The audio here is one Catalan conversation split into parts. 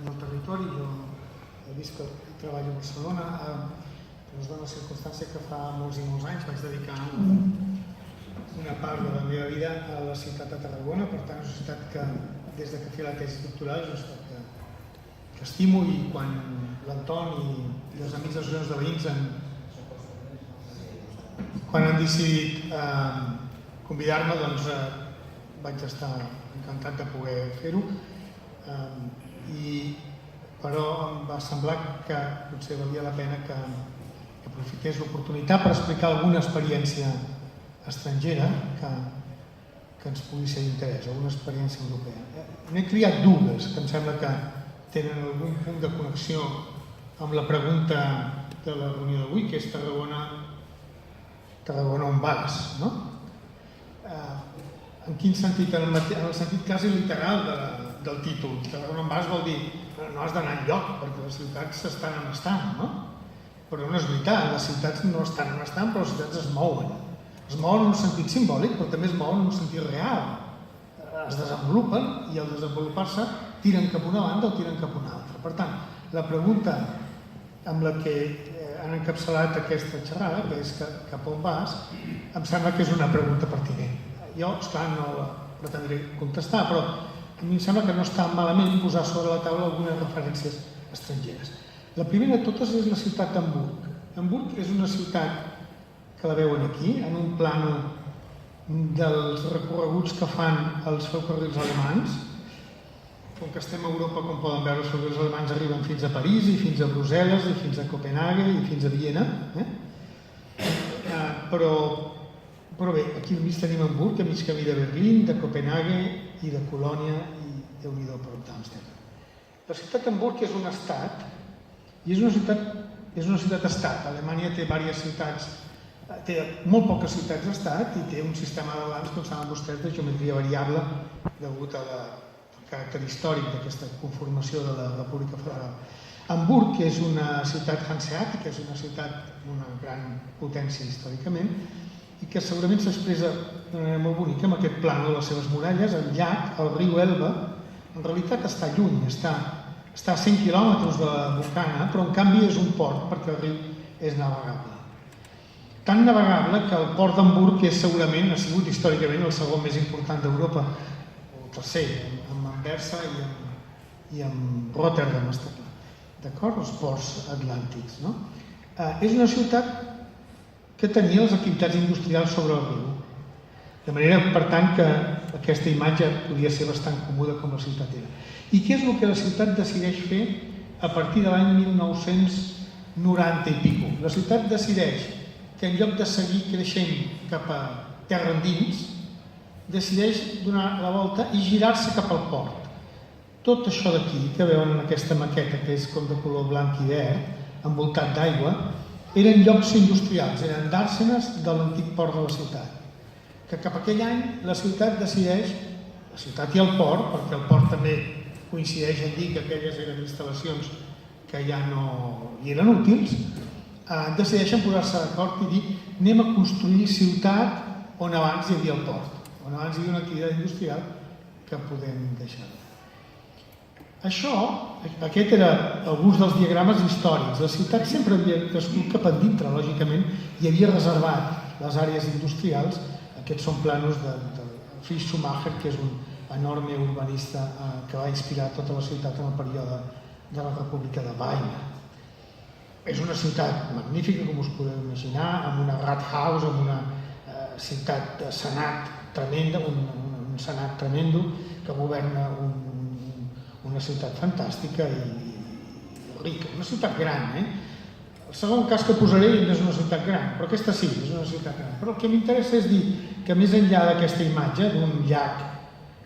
el territori. Jo he vist que treballo a Barcelona, però es dona la circumstància que fa molts i molts anys vaig dedicar una part de la meva vida a la ciutat de Tarragona. Per tant, és una ciutat que, des que he fet la tesi doctoral, és una ciutat que estimo, i quan l'Anton i els amics d'associacions de veïns quan han decidit convidar-me, doncs vaig estar encantat de poder fer-ho, però em va semblar que potser valia la pena que aprofités l'oportunitat per explicar alguna experiència estrangera que ens pugui ser d'interès, alguna experiència europea. N'he triat dues que em sembla que tenen algun punt de connexió amb la pregunta de la reunió d'avui, que és Tarragona on vas, no? En quin sentit? En el sentit quasi literal del títol. Tarragona on vas vol dir no has d'anar enlloc, perquè les ciutats estan on estan, no? Però no és veritat, les ciutats no estan on estan, però les ciutats es mouen. Es mouen en un sentit simbòlic, però també es mouen en un sentit real. Es desenvolupen i al desenvolupar-se tiren cap a una banda o tiren cap a una altra. Per tant, la pregunta amb la que han encapçalat aquesta xerrada, que és cap on vas, em sembla que és una pregunta pertinent. Jo, esclar, no la pretendré contestar, però a mi em sembla que no està malament posar sobre la taula algunes referències estrangeres. La primera de totes és la ciutat d'Hamburg. Hamburg és una ciutat que la veuen aquí, en un plano dels recorreguts que fan els ferrocarrils alemanys. Com que estem a Europa, com poden veure, els ferrocarrils alemanys arriben fins a París, i fins a Brussel·les, i fins a Copenhague, i fins a Viena. Però bé, aquí al mig tenim Hamburg, a mig camí de Berlín, de Copenhague i de Colònia, i Déu-n'hi-do per d'Amsterdam. La ciutat d'Hamburg és un estat, i és una ciutat-estat. Alemanya té diverses ciutats, té molt poques ciutats-estat, i té un sistema de lands, com saben vostès, de geometria variable, degut al caràcter històric d'aquesta conformació de la República Federal. Hamburg és una ciutat hanseàtica, és una ciutat amb una gran potència històricament, i que segurament s'expressa d'una manera molt bonica amb aquest plano de les seves muralles. El llac, el riu Elba, en realitat està lluny, està a 100 quilòmetres de la Bocana, però en canvi és un port perquè el riu és navegable. Tan navegable que el port d'Hamburg segurament ha sigut històricament el segon més important d'Europa, o el tercer, amb Anversa i amb Rotterdam, d'acord? Els ports atlàntics. És una ciutat que tenia les activitats industrials sobre el riu, de manera, per tant, que aquesta imatge podia ser bastant còmoda com la ciutat era. I què és el que la ciutat decideix fer a partir de l'any 1990 i pico? La ciutat decideix que en lloc de seguir creixent cap a terra endins, decideix donar la volta i girar-se cap al port. Tot això d'aquí, que veuen en aquesta maqueta, que és com de color blanc i verd, envoltat d'aigua, eren llocs industrials, eren dàrsenes de l'antic port de la ciutat. Que cap aquell any la ciutat decideix, la ciutat i el port, perquè el port també coincideix en dir que aquelles eren instal·lacions que ja no hi eren útils, decideixen posar-se d'acord i dir anem a construir ciutat on abans hi havia el port, on abans hi havia una activitat industrial que podem deixar. Això, aquest era alguns dels diagrames històrics. La ciutat sempre havia crescut cap endintre, lògicament, i havia reservat les àrees industrials. Aquests són planos de Fritz Schumacher, que és un enorme urbanista que va inspirar tota la ciutat en el període de la República de Weimar. És una ciutat magnífica, com us podeu imaginar, amb una Rathaus, amb una ciutat de senat tremenda, un senat tremendo que governa una ciutat fantàstica i rica, una ciutat gran. El segon cas que posaré no és una ciutat gran, però aquesta sí, és una ciutat gran. Però el que m'interessa és dir que més enllà d'aquesta imatge d'un llac,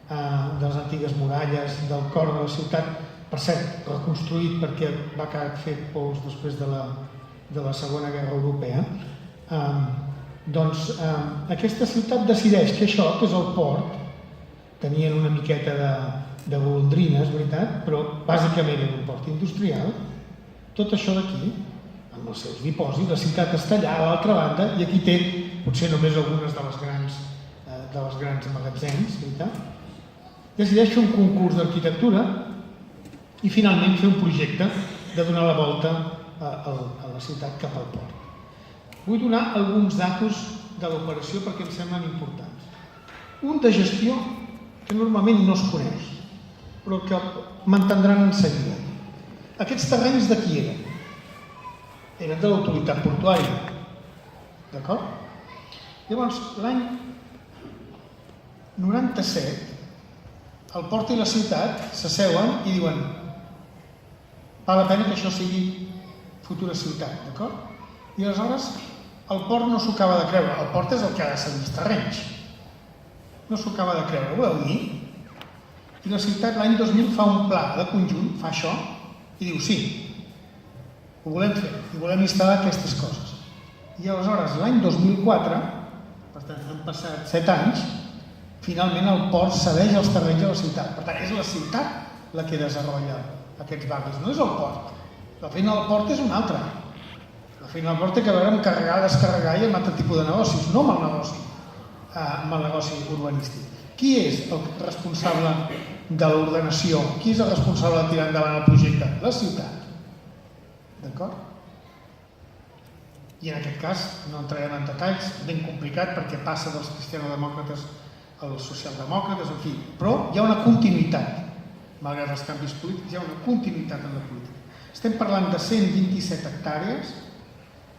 de les antigues muralles, del cor de la ciutat, per cert, reconstruït perquè va quedar fet pols després de la Segona Guerra Europea, doncs aquesta ciutat decideix que això, que és el port, tenien una miqueta de golondrines, veritat, però bàsicament era un port industrial. Tot això d'aquí, amb els seus dipòsits, la ciutat està allà a l'altra banda, i aquí té potser només algunes de les grans magatzems, veritat. Decideix fer un concurs d'arquitectura i finalment fer un projecte de donar la volta a la ciutat cap al port. Vull donar alguns datos de l'operació perquè em semblen importants. Un de gestió que normalment no es coneix, però que m'entendran en seguida. Aquests terrenys de qui eren? Eren de l'autoritat portuària. D'acord? Llavors, l'any 97, el port i la ciutat s'asseuen i diuen val la pena que això sigui futura ciutat, d'acord? I aleshores el port no s'ho acaba de creure. El port és el que ha de cedir els terrenys. No s'ho acaba de creure, ho veu dir? I la ciutat l'any 2000 fa un pla de conjunt, fa això, i diu sí, ho volem fer, i volem instal·lar aquestes coses. I aleshores l'any 2004, per tant han passat 7 anys, finalment el port cedeix els terrenys a la ciutat. Per tant, és la ciutat la que desenvolupa aquests barris, no és el port. La feina del port és una altra. La feina del port té a veure amb carregar, descarregar i amb altre tipus de negocis, no amb el negoci urbanístic. Qui és el responsable de l'ordenació? Qui és el responsable de tirar endavant el projecte? La ciutat. D'acord? I en aquest cas no entrarem en detalls, ben complicat perquè passa dels cristianodemòcrates als socialdemòcrates, en fi, però hi ha una continuïtat, malgrat els canvis polítics, hi ha una continuïtat en la política. Estem parlant de 127 hectàrees,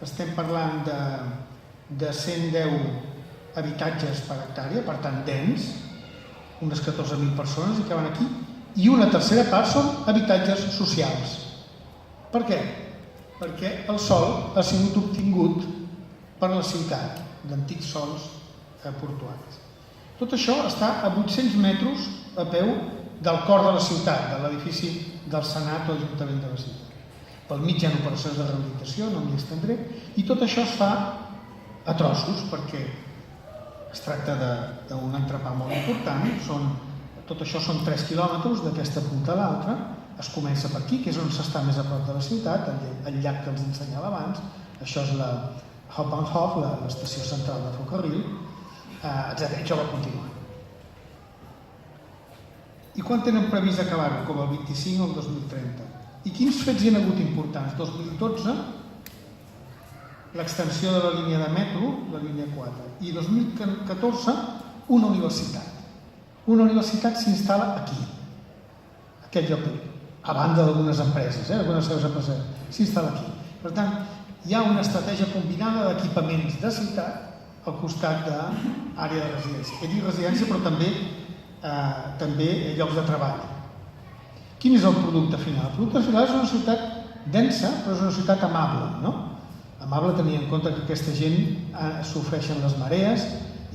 estem parlant de 110 habitatges per hectàrea, per tant dens, unes 14.000 persones hi caben aquí, i una tercera part són habitatges socials. Per què? Perquè el sòl ha sigut obtingut per la ciutat, d'antics sòls portuaris. Tot això està a 800 metres a peu del cor de la ciutat, de l'edifici del Senat o Ajuntament de la ciutat. Pel mig hi ha operacions de rehabilitació, no m'hi estendré, i tot això es fa a trossos, perquè es tracta d'un entrepà molt important, tot això són 3 quilòmetres d'aquesta punta a l'altra, es comença per aquí, que és on s'està més a prop de la ciutat, el llac que els ensenyava abans, això és la Hauptbahnhof, l'estació central de ferrocarril, etc. Això va continuar. I quan tenen previst acabar-ho? Com el 25 o el 2030? I quins fets hi ha hagut importants? 2012, l'extensió de la línia de metro, la línia 4, i 2014, una universitat. Una universitat s'instal·la aquí, aquest lloc, a banda d'algunes empreses, algunes seves empreses, s'instal·la aquí. Per tant, hi ha una estratègia combinada d'equipaments de ciutat al costat d'àrea de residència. He dit residència, però també llocs de treball. Quin és el producte final? El producte final és una ciutat densa, però és una ciutat amable, no? Amable tenint en compte que aquesta gent sofreixen les marees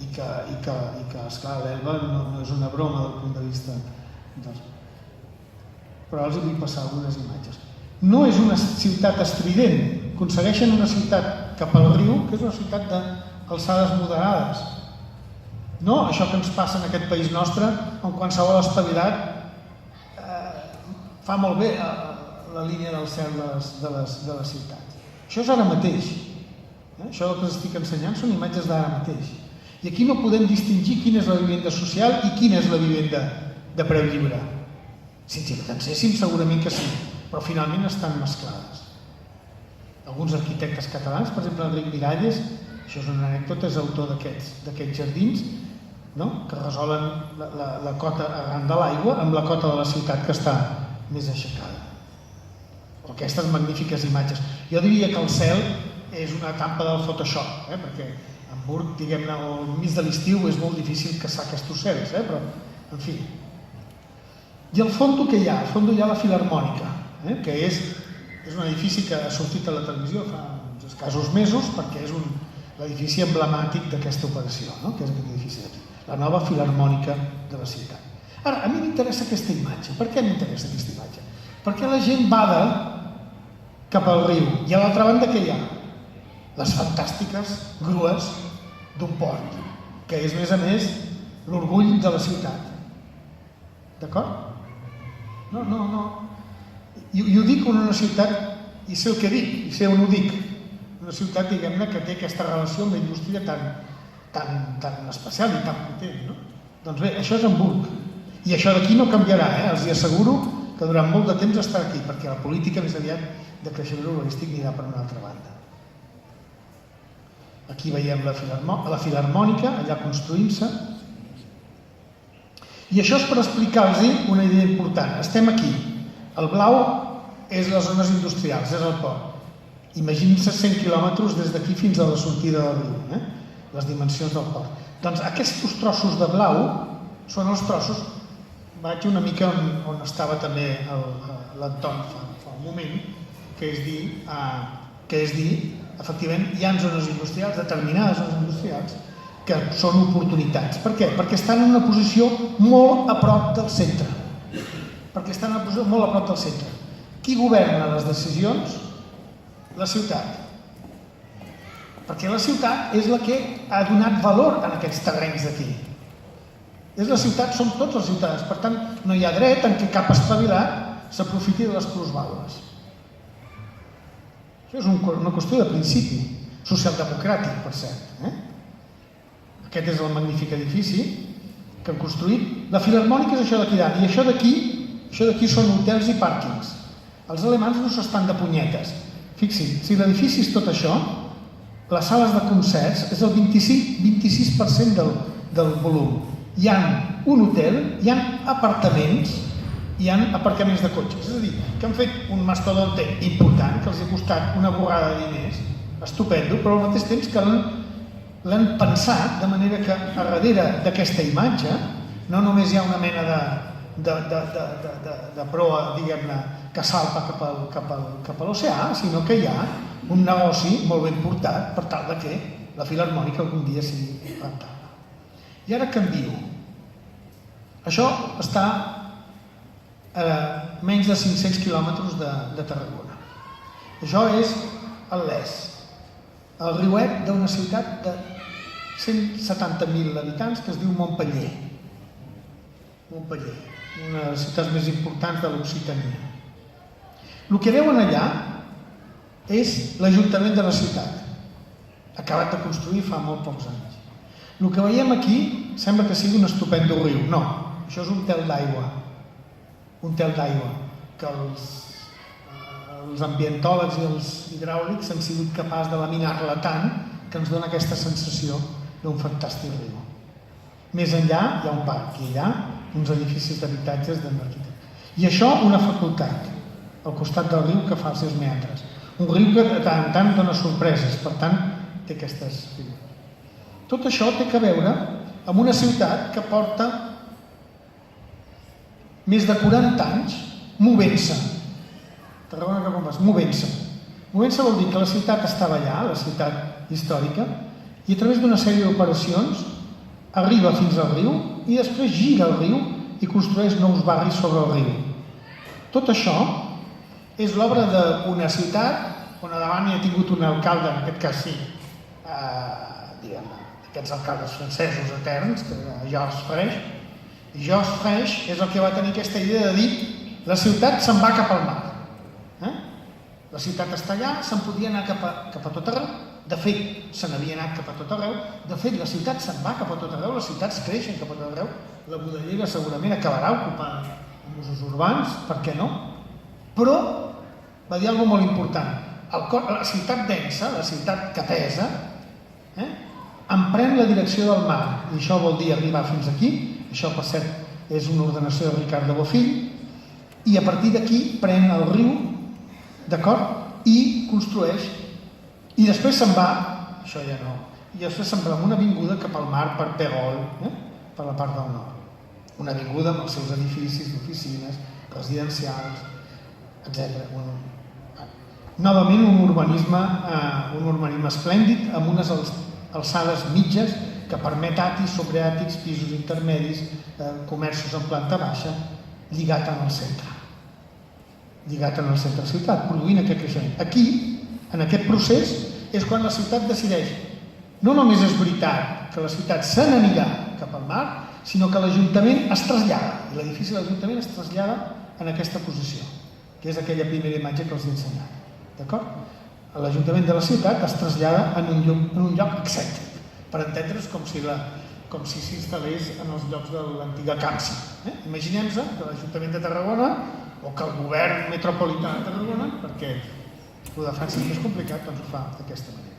i que esclar, l'Elba no és una broma del punt de vista dels... Però els vull passar algunes imatges. No és una ciutat estrident, aconsegueixen una ciutat cap al riu, que és una ciutat d'alçades moderades. No això que ens passa en aquest país nostre, on qualsevol espavilat fa molt bé la línia del cel de les ciutats. Això és ara mateix. Això que us estic ensenyant són imatges d'ara mateix. I aquí no podem distingir quina és la vivenda social i quina és la vivenda de preu lliure. Si ens hi penséssim, segurament que sí, però finalment estan mesclades. Alguns arquitectes catalans, per exemple, Enric Miralles, això és una anècdota, és autor d'aquests jardins, que resolen la cota arran de l'aigua amb la cota de la ciutat que està més aixecada. O aquestes magnífiques imatges. Jo diria que el cel és una tampa del Photoshop, perquè a Hamburg, diguem-ne, al mig de l'estiu és molt difícil caçar aquests cels, però, en fi. I al fons què hi ha? Al fons hi ha la Filharmònica, que és un edifici que ha sortit a la televisió fa uns escassos mesos perquè és l'edifici emblemàtic d'aquesta operació, que és aquest edifici d'aquí, la nova Filharmònica de la ciutat. Ara, a mi m'interessa aquesta imatge. Per què m'interessa aquesta imatge? Perquè la gent bada cap al riu i a l'altra banda què hi ha? Les fantàstiques grues d'un port, que és, a més, l'orgull de la ciutat. D'acord? No. I ho dic en una ciutat, i sé el que dic, i sé on ho dic. Una ciutat, diguem-ne, que té aquesta relació amb la indústria tan especial i tan potent, no? Doncs bé, això és Hamburg. I això d'aquí no canviarà, els asseguro que que durant molt de temps estarà aquí, perquè la política més aviat de creixement urbanístic anirà per una altra banda. Aquí veiem la Filharmònica, allà construint-se. I això és per explicar-los una idea important. Estem aquí. El blau és les zones industrials, és el port. Imaginin-se 100 quilòmetres des d'aquí fins a la sortida del riu, les dimensions del port. Doncs aquests trossos de blau són els trossos, vaig una mica on estava també l'Anton fa un moment, que és dir, efectivament, hi ha zones industrials, determinades zones industrials, que són oportunitats. Per què? Perquè estan en una posició molt a prop del centre. Qui governa les decisions? La ciutat. Perquè la ciutat és la que ha donat valor a aquests terrenys d'aquí. És la ciutat, som tots els ciutadans. Per tant, no hi ha dret en què cap espavilat s'aprofiti de les plusvàlues. Això és una qüestió de principi, socialdemocràtic, per cert. Aquest és el magnífic edifici que han construït. La Filharmònica és això d'aquí dalt, i això d'aquí són hotels i pàrquings. Els alemans no s'estan de punyetes. Fixin, si l'edifici és tot això, les sales de concerts és el 26% del volum. Hi ha un hotel, hi ha apartaments, hi ha aparcaments de cotxes. És a dir, que han fet un mastodonte important, que els ha costat una borrada de diners, estupendo, però al mateix temps que l'han pensat de manera que a darrere d'aquesta imatge no només hi ha una mena de proa, diguem-ne, que salpa cap a l'oceà, sinó que hi ha un negoci molt ben portat per tal que la Filharmònica algun dia sigui rentable. I ara canvio. Això està a menys de 500 quilòmetres de Tarragona. Això és el Les, el riuet d'una ciutat de 170.000 habitants que es diu Montpeller. Montpeller, una de les ciutats més importants de l'Occitania. El que veuen allà és l'Ajuntament de la ciutat, acabat de construir fa molt pocs anys. El que veiem aquí sembla que sigui un estupendo riu. No, això és un tel d'aigua. Un tel d'aigua que els ambientòlegs i els hidràulics han sigut capaços de laminar-la tant que ens dona aquesta sensació d'un fantàstic riu. Més enllà hi ha un parc i hi ha uns edificis d'habitatges d'arquitecte. I això una facultat, al costat del riu que fa els seus meandres. Un riu que de tant en tant dona sorpreses, per tant té aquestes figures. Tot això té a veure amb una ciutat que porta més de 40 anys movent-se. Tarragona que com vas? Movent-se. Movent-se vol dir que la ciutat estava allà, la ciutat històrica, i a través d'una sèrie d'operacions arriba fins al riu i després gira el riu i construeix nous barris sobre el riu. Tot això és l'obra d'una ciutat on a davant hi ha tingut un alcalde, en aquest cas sí, aquests alcaldes francesos eterns, que Georges Frege. I Georges Frege és el que va tenir aquesta idea de dir la ciutat se'n va cap al mar. La ciutat està allà, se'n podia anar cap a tot arreu. De fet, se n'havia anat cap a tot arreu. De fet, la ciutat se'n va cap a tot arreu, les ciutats creixen cap a tot arreu. La Budellera segurament acabarà ocupant usos urbans, per què no? Però va dir alguna cosa molt important. La ciutat densa, la ciutat que pesa, emprèn la direcció del mar. I això vol dir arribar fins aquí. Això, per cert, és una ordenació de Ricard de Bofill. I a partir d'aquí pren el riu, d'acord? I construeix. I després se'n va, això ja no, i després se'n va amb una avinguda cap al mar per Pérol, per la part del nord. Una avinguda amb els seus edificis d'oficines, residencials, etc. Novament un urbanisme esplèndid amb unes alçades mitges que permet àtics, sobreàtics, pisos intermedis, comerços en planta baixa, lligat en el centre. Lligat en el centre de la ciutat, produint aquest creixement. Aquí, en aquest procés, és quan la ciutat decideix. No només és veritat que la ciutat se n'anirà cap al mar, sinó que l'Ajuntament es trasllada, i l'edifici de l'Ajuntament es trasllada en aquesta posició, que és aquella primera imatge que els he ensenyat. D'acord? L'Ajuntament de la ciutat es trasllada en un lloc excèntric, per entendre's com si s'instal·lés en els llocs de l'antiga Camsi. Imaginem-se que l'Ajuntament de Tarragona o que el govern metropolità de Tarragona, perquè el de França és més complicat, doncs ho fa d'aquesta manera.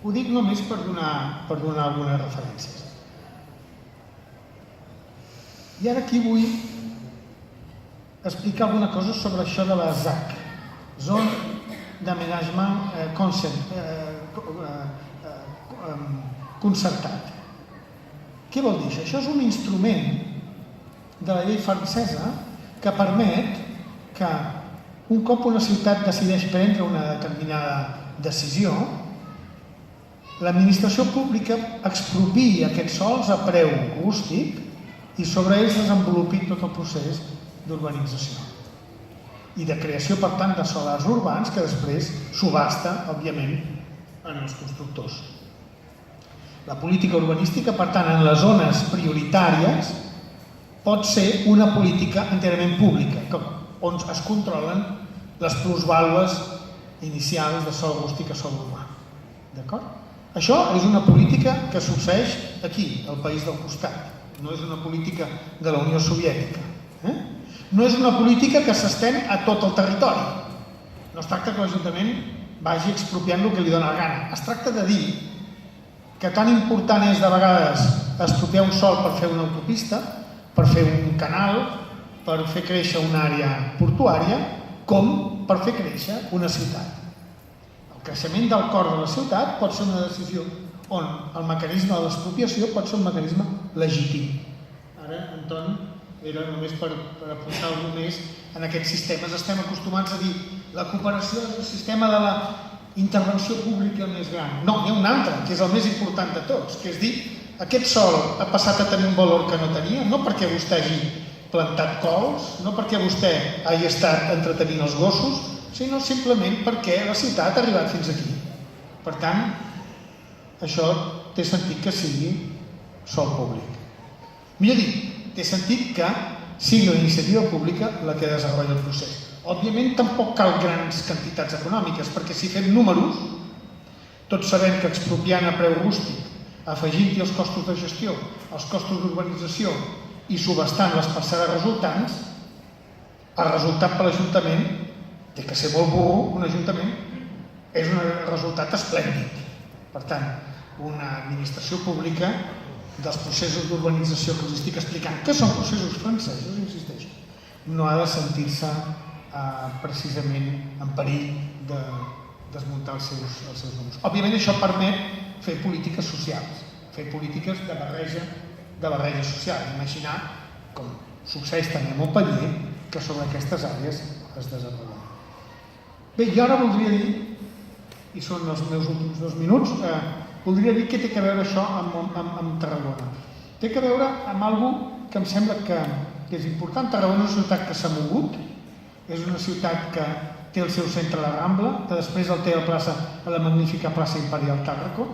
Ho dic només per donar algunes referències. I ara aquí vull explicar alguna cosa sobre això de la ZAC, Zone d'Aménagement Concertat. Què vol dir això? Això és un instrument de la llei francesa que permet que un cop una ciutat decideix prendre una determinada decisió, l'administració pública expropiï aquests sòls a preu rústic i sobre ells desenvolupi tot el procés d'urbanització i de creació, per tant, de solars urbans que després subhasta, òbviament, en els constructors. La política urbanística, per tant, en les zones prioritàries pot ser una política enterament pública, on es controlen les plusvàlues inicials de sòl rústic a sòl urbà. D'acord? Això és una política que succeeix aquí, al país del costat. No és una política de la Unió Soviètica. No és una política que s'estén a tot el territori. No es tracta que l'Ajuntament vagi expropiant el que li dóna la gana. Es tracta de dir que tan important és de vegades expropiar un sòl per fer una autopista, per fer un canal, per fer créixer una àrea portuària, com per fer créixer una ciutat. El creixement del cor de la ciutat pot ser una decisió on el mecanisme de l'expropiació pot ser un mecanisme legítim. Ara, Anton, era només per apuntar alguna més. En aquests sistemes estem acostumats a dir la cooperació és el sistema de la intervenció pública més gran. No, n'hi ha un altre, que és el més important de tots, que és dir, aquest sòl ha passat a tenir un valor que no tenia, no perquè vostè hagi plantat cols, no perquè vostè hagi estat entretenint els gossos, sinó simplement perquè la ciutat ha arribat fins aquí. Per tant, això té sentit que sigui sòl públic. Millor dit, té sentit que sigui la iniciativa pública la que desenvolupa el procés. Òbviament, tampoc cal grans quantitats econòmiques, perquè si fem números, tots sabem que expropiant a preu rústic, afegint-hi els costos de gestió, els costos d'urbanització i subhastant les parcel·les resultants, el resultat per l'Ajuntament, té que ser molt burro, un Ajuntament, és un resultat esplèndid. Per tant, una administració pública dels processos d'urbanització que us estic explicant, que són processos francesos, insisteixo, no ha de sentir-se precisament en perill de desmuntar els seus números. Òbviament això permet fer polítiques socials, fer polítiques de barreja social. Imaginar, com succeeix també a Montpellier, que sobre aquestes àrees es desenvolupen. Bé, jo ara voldria dir, i són els meus últims 2 minuts, voldria dir què té a veure això amb Tarragona. Té a veure amb alguna que em sembla que és important. Tarragona és una ciutat que s'ha mogut, és una ciutat que té el seu centre a la Rambla, que després el té a la magnífica plaça Imperial Tàrraco,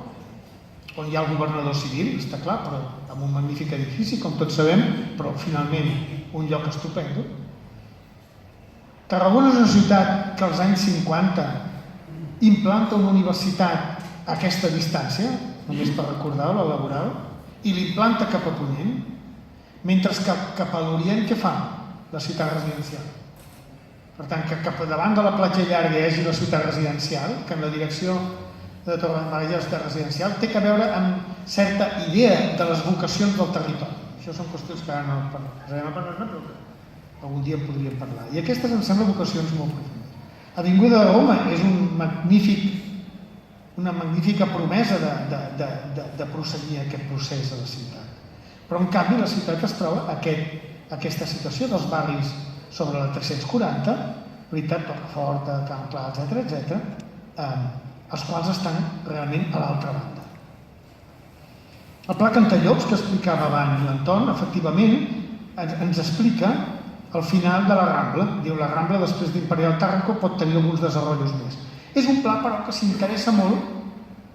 on hi ha el governador civil, està clar, però amb un magnífic edifici, com tots sabem, però finalment un lloc estupendo. Tarragona és una ciutat que als anys 50 implanta una universitat a aquesta distància, només per recordar la laboral, i l'implanta cap a Ponent, mentre que cap a l'Orient què fa? La ciutat residencial. Per tant, que cap davant de la platja llarga hi hagi la ciutat residencial, que en la direcció de Torredembarra és residencial, té a veure amb certa idea de les vocacions del territori. Això són qüestions que ara no parlem, però que algun dia podríem parlar. I aquestes em semblen vocacions molt profundes. Avinguda de Roma és una magnífica promesa de prosseguir aquest procés a la ciutat. Però, en canvi, la ciutat es troba aquesta situació dels barris sobre la 340, veritat, Torreforta, Can Pla, etc., els quals estan realment a l'altra banda. El Pla Cantallops, que explicava abans l'Anton, efectivament ens explica el final de la Rambla. Diu, la Rambla, després d'Imperial Tàrraco, pot tenir alguns desenvolupaments més. És un pla, però, que s'interessa molt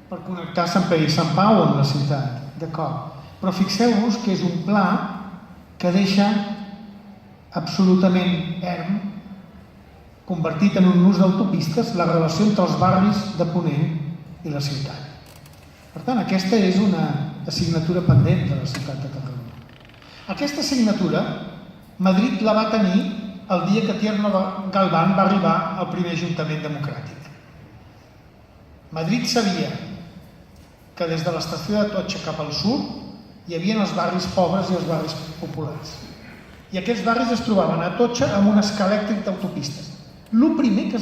per connectar Sant Pere i Sant Pau amb la ciutat, d'acord? Però fixeu-vos que és un pla que deixa absolutament erm, convertit en un nus d'autopistes, la relació entre els barris de Ponent i la ciutat. Per tant, aquesta és una assignatura pendent de la ciutat de Tarragona. Aquesta assignatura, Madrid la va tenir el dia que Tierno Galván va arribar al primer Ajuntament democràtic. Madrid sabia que des de l'estació d'Atocha cap al sud hi havia els barris pobres i els barris populars. I aquests barris es trobaven a Atocha amb un escà elèctric d'autopistes. El primer que es